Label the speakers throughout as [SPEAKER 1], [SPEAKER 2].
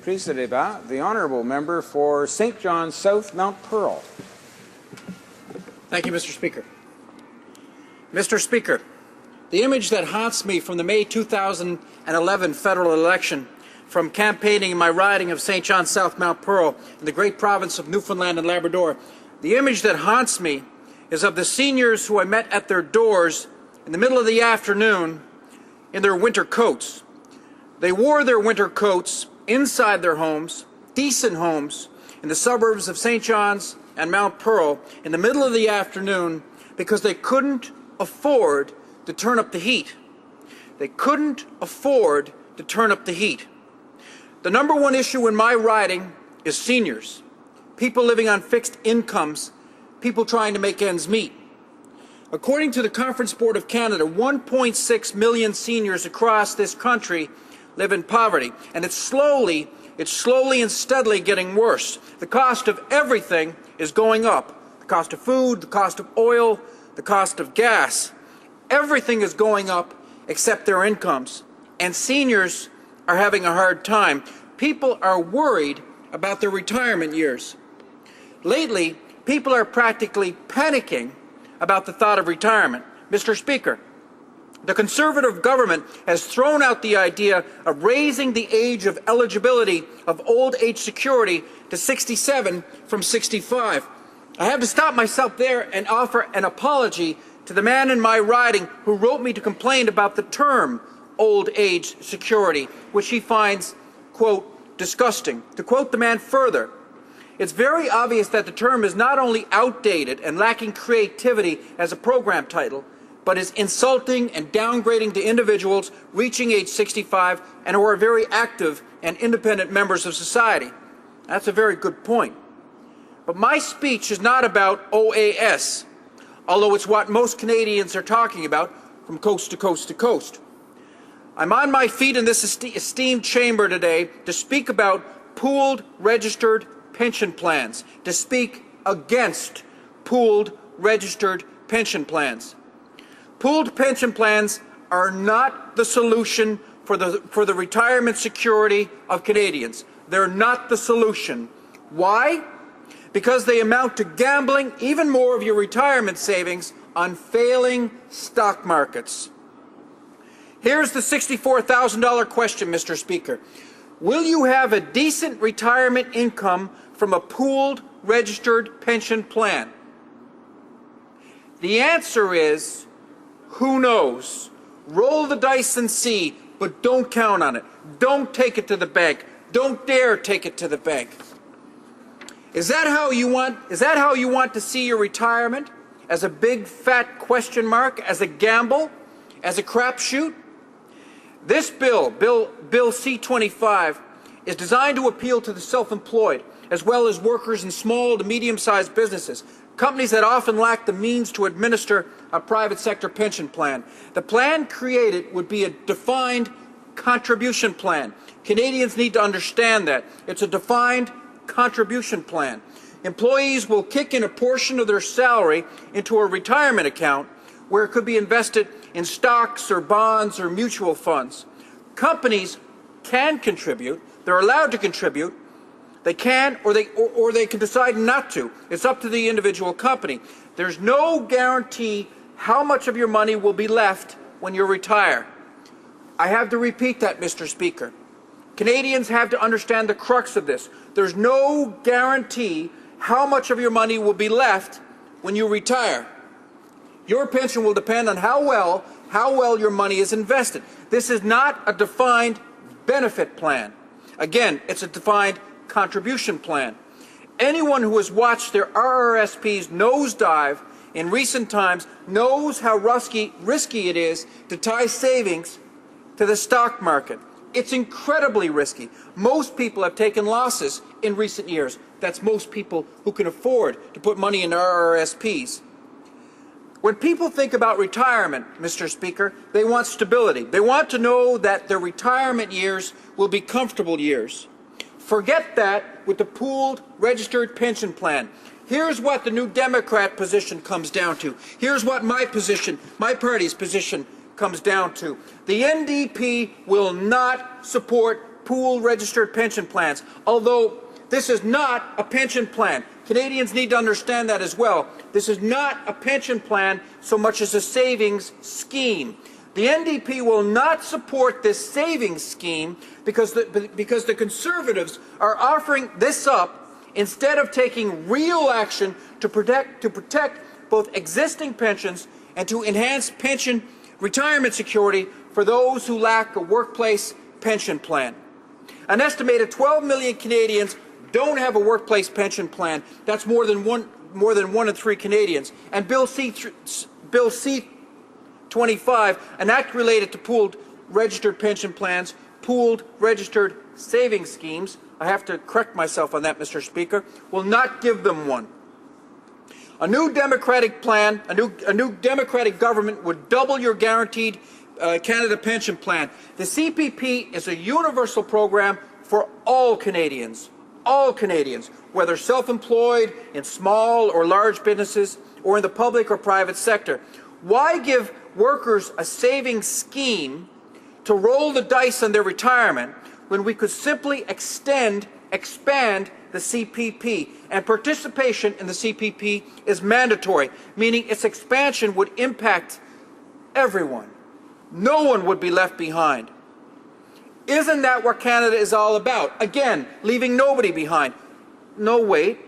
[SPEAKER 1] Prise de débat, the honourable member for St. John's South, Mount Pearl.
[SPEAKER 2] Thank you, Mr. Speaker. Mr. Speaker, the image that haunts me from the May 2011 federal election, from campaigning in my riding of St. John's South, Mount Pearl, in the great province of Newfoundland and Labrador, the image that haunts me is of the seniors who I met at their doors in the middle of the afternoon in their winter coats. They wore their winter coats inside their homes, decent homes, in the suburbs of St. John's and Mount Pearl in the middle of the afternoon because they couldn't afford to turn up the heat. They couldn't afford to turn up the heat. The number one issue in my riding is seniors, people living on fixed incomes, people trying to make ends meet. According to the Conference Board of Canada, 1.6 million seniors across this country live in poverty, and it's slowly and steadily getting worse. The cost of everything is going up. The cost of food, the cost of oil, the cost of gas. Everything is going up except their incomes, and seniors are having a hard time. People are worried about their retirement years. Lately, people are practically panicking about the thought of retirement. Mr. Speaker, the Conservative government has thrown out the idea of raising the age of eligibility of old age security to 67 from 65. I have to stop myself there and offer an apology to the man in my riding who wrote me to complain about the term old age security, which he finds, quote, disgusting. To quote the man further, it's very obvious that the term is not only outdated and lacking creativity as a program title, but is insulting and downgrading to individuals reaching age 65 and who are very active and independent members of society. That's a very good point. But my speech is not about OAS, although it's what most Canadians are talking about from coast to coast to coast. I'm on my feet in this esteemed chamber today to speak about pooled registered pension plans, to speak against pooled registered pension plans. Pooled pension plans are not the solution for the retirement security of Canadians. They're not the solution. Why? Because they amount to gambling even more of your retirement savings on failing stock markets. Here's the $64,000 question, Mr. Speaker. Will you have a decent retirement income from a pooled registered pension plan? The answer is, who knows? Roll the dice and see, but don't count on it. Don't take it to the bank. Don't dare take it to the bank. Is that how you want to see your retirement? As a big fat question mark, as a gamble, as a crapshoot? This bill C-25, is designed to appeal to the self-employed, as well as workers in small to medium-sized businesses, companies that often lack the means to administer a private sector pension plan. The plan created would be a defined contribution plan. Canadians need to understand that. It's a defined contribution plan. Employees will kick in a portion of their salary into a retirement account where it could be invested in stocks or bonds or mutual funds. Companies can contribute. They're allowed to contribute. They can or they can decide not to. It's up to the individual company. There's no guarantee how much of your money will be left when you retire. I have to repeat that, Mr. Speaker. Canadians have to understand the crux of this. There's no guarantee how much of your money will be left when you retire. Your pension will depend on how well your money is invested. This is not a defined benefit plan. Again, it's a defined contribution plan. Anyone who has watched their RRSPs nosedive in recent times knows how risky it is to tie savings to the stock market. It's incredibly risky. Most people have taken losses in recent years. That's most people who can afford to put money in RRSPs. When people think about retirement, Mr. Speaker, they want stability. They want to know that their retirement years will be comfortable years. Forget that with the pooled registered pension plan. Here's what the New Democrat position comes down to. Here's what my party's position comes down to. The NDP will not support pooled registered pension plans, although this is not a pension plan. Canadians need to understand that as well. This is not a pension plan so much as a savings scheme. The NDP will not support this savings scheme because the Conservatives are offering this up instead of taking real action to protect both existing pensions and to enhance pension retirement security for those who lack a workplace pension plan. An estimated 12 million Canadians don't have a workplace pension plan. That's more than one in three Canadians. And Bill C-25, an act related to pooled registered pension plans, pooled registered savings schemes, I have to correct myself on that, Mr. Speaker, will not give them one. A new Democratic plan, a new Democratic government would double your guaranteed Canada pension plan. The CPP is a universal program for all Canadians, whether self-employed, in small or large businesses, or in the public or private sector. Why give workers a savings scheme to roll the dice on their retirement when we could simply expand the CPP? And participation in the CPP is mandatory, meaning its expansion would impact everyone. No one would be left behind. Isn't that what Canada is all about? Again, leaving nobody behind. No, wait.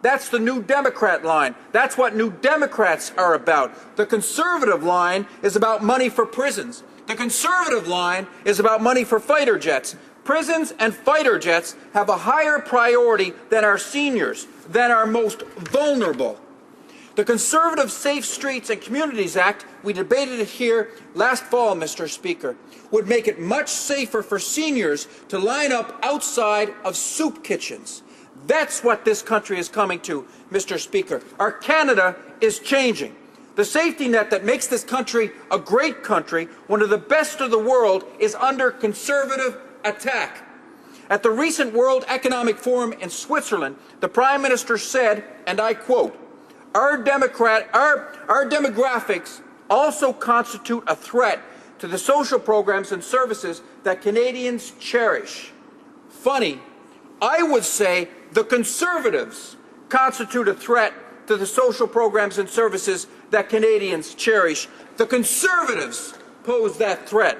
[SPEAKER 2] That's the New Democrat line. That's what New Democrats are about. The Conservative line is about money for prisons. The Conservative line is about money for fighter jets. Prisons and fighter jets have a higher priority than our seniors, than our most vulnerable. The Conservative Safe Streets and Communities Act, we debated it here last fall, Mr. Speaker, would make it much safer for seniors to line up outside of soup kitchens. That's what this country is coming to, Mr. Speaker. Our Canada is changing. The safety net that makes this country a great country, one of the best of the world, is under Conservative attack. At the recent World Economic Forum in Switzerland, the Prime Minister said, and I quote, Our demographics also constitute a threat to the social programs and services that Canadians cherish. Funny, I would say the Conservatives constitute a threat to the social programs and services that Canadians cherish. The Conservatives pose that threat.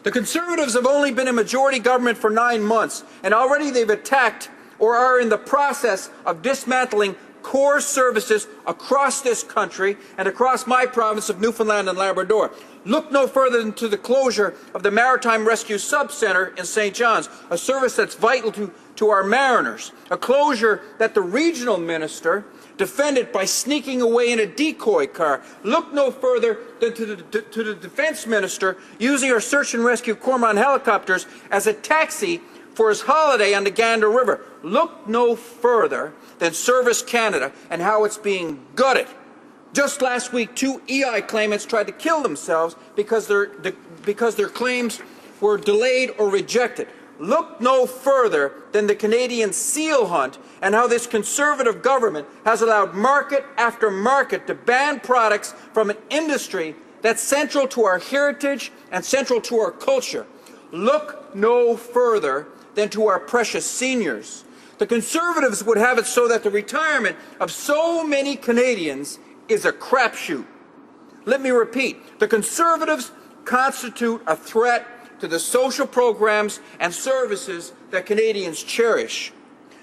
[SPEAKER 2] The Conservatives have only been in majority government for 9 months, and already they've attacked or are in the process of dismantling core services across this country and across my province of Newfoundland and Labrador. Look no further than to the closure of the Maritime Rescue Sub-Centre in St. John's, a service that's vital to our mariners, a closure that the regional minister defended by sneaking away in a decoy car. Look no further than to the defense minister using our search and rescue Cormorant helicopters as a taxi for his holiday on the Gander River. Look no further than Service Canada and how it's being gutted. Just last week, 2 EI claimants tried to kill themselves because their claims were delayed or rejected. Look no further than the Canadian seal hunt and how this Conservative government has allowed market after market to ban products from an industry that's central to our heritage and central to our culture. Look no further than to our precious seniors. The Conservatives would have it so that the retirement of so many Canadians is a crapshoot. Let me repeat, the Conservatives constitute a threat to the social programs and services that Canadians cherish.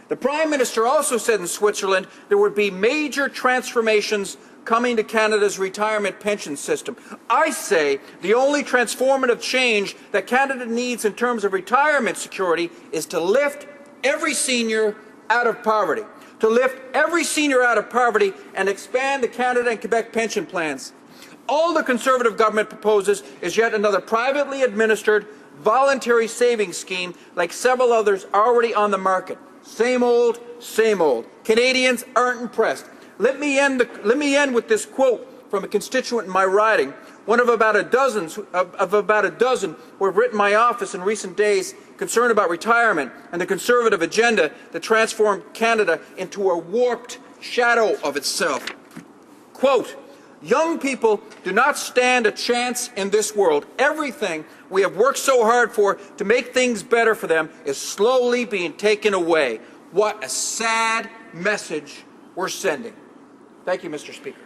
[SPEAKER 2] The Prime Minister also said in Switzerland there would be major transformations coming to Canada's retirement pension system. I say the only transformative change that Canada needs in terms of retirement security is to lift every senior out of poverty. To lift every senior out of poverty and expand the Canada and Quebec pension plans. All the Conservative government proposes is yet another privately administered voluntary savings scheme like several others already on the market. Same old, same old. Canadians aren't impressed. Let me end with this quote from a constituent in my riding, one of about a dozen who have written my office in recent days concerned about retirement and the Conservative agenda that transformed Canada into a warped shadow of itself. Quote, Young people do not stand a chance in this world. Everything we have worked so hard for to make things better for them is slowly being taken away. What a sad message we're sending. Thank you, Mr. Speaker.